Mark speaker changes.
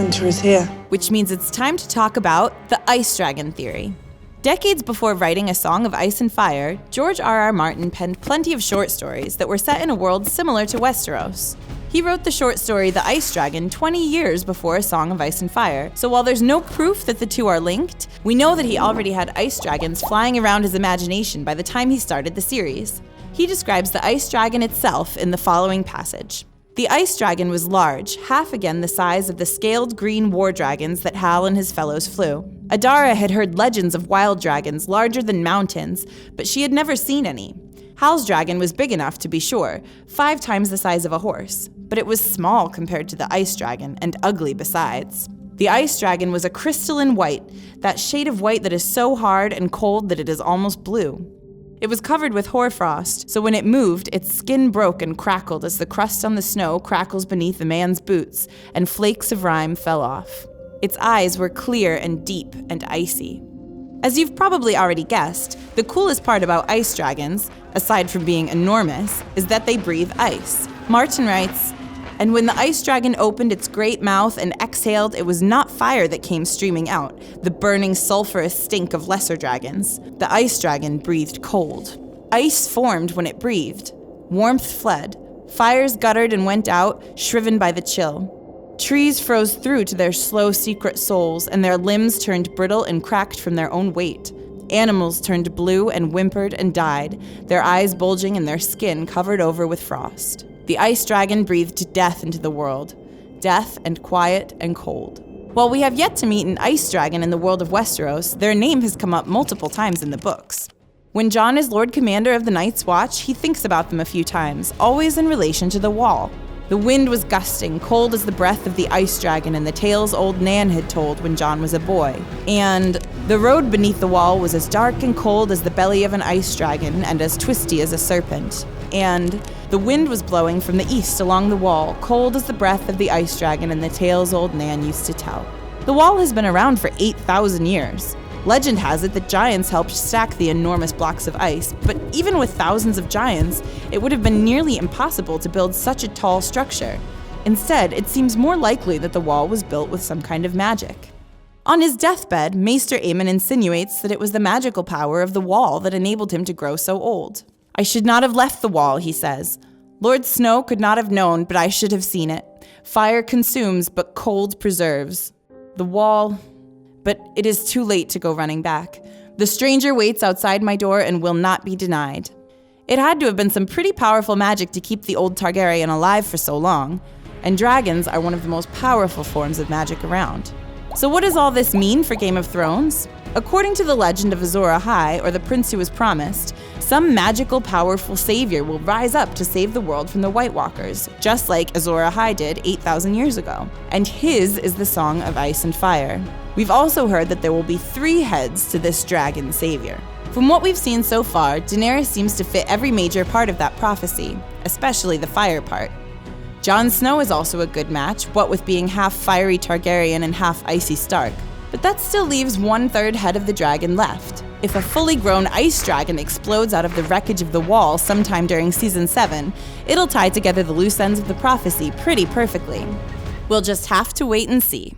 Speaker 1: Winter is here.
Speaker 2: Which means it's time to talk about the ice dragon theory. Decades before writing A Song of Ice and Fire, George R.R. Martin penned plenty of short stories that were set in a world similar to Westeros. He wrote the short story The Ice Dragon 20 years before A Song of Ice and Fire, so while there's no proof that the two are linked, we know that he already had ice dragons flying around his imagination by the time he started the series. He describes the ice dragon itself in the following passage. The ice dragon was large, half again the size of the scaled green war dragons that Hal and his fellows flew. Adara had heard legends of wild dragons larger than mountains, but she had never seen any. Hal's dragon was big enough to be sure, 5 times the size of a horse, but it was small compared to the ice dragon, and ugly besides. The ice dragon was a crystalline white, that shade of white that is so hard and cold that it is almost blue. It was covered with hoarfrost, so when it moved, its skin broke and crackled as the crust on the snow crackles beneath a man's boots, and flakes of rime fell off. Its eyes were clear and deep and icy. As you've probably already guessed, the coolest part about ice dragons, aside from being enormous, is that they breathe ice. Martin writes, "And when the ice dragon opened its great mouth and exhaled, it was not fire that came streaming out, the burning sulfurous stink of lesser dragons. The ice dragon breathed cold. Ice formed when it breathed. Warmth fled. Fires guttered and went out, shriven by the chill. Trees froze through to their slow secret souls, and their limbs turned brittle and cracked from their own weight. Animals turned blue and whimpered and died, their eyes bulging and their skin covered over with frost. The ice dragon breathed death into the world. Death and quiet and cold." While we have yet to meet an ice dragon in the world of Westeros, their name has come up multiple times in the books. When Jon is Lord Commander of the Night's Watch, he thinks about them a few times, always in relation to the Wall. The wind was gusting, cold as the breath of the ice dragon and the tales old Nan had told when Jon was a boy. And the road beneath the wall was as dark and cold as the belly of an ice dragon and as twisty as a serpent. And the wind was blowing from the east along the wall, cold as the breath of the ice dragon and the tales old Nan used to tell. The wall has been around for 8,000 years. Legend has it that giants helped stack the enormous blocks of ice, but even with thousands of giants, it would have been nearly impossible to build such a tall structure. Instead, it seems more likely that the wall was built with some kind of magic. On his deathbed, Maester Aemon insinuates that it was the magical power of the wall that enabled him to grow so old. "I should not have left the wall," he says. "Lord Snow could not have known, but I should have seen it. Fire consumes, but cold preserves. The wall... But it is too late to go running back. The stranger waits outside my door and will not be denied." It had to have been some pretty powerful magic to keep the old Targaryen alive for so long, and dragons are one of the most powerful forms of magic around. So what does all this mean for Game of Thrones? According to the legend of Azor Ahai, or the prince who was promised, some magical, powerful savior will rise up to save the world from the White Walkers, just like Azor Ahai did 8,000 years ago. And his is the Song of Ice and Fire. We've also heard that there will be 3 heads to this dragon savior. From what we've seen so far, Daenerys seems to fit every major part of that prophecy, especially the fire part. Jon Snow is also a good match, what with being half fiery Targaryen and half icy Stark. But that still leaves 1/3 head of the dragon left. If a fully grown ice dragon explodes out of the wreckage of the wall sometime during Season 7, it'll tie together the loose ends of the prophecy pretty perfectly. We'll just have to wait and see.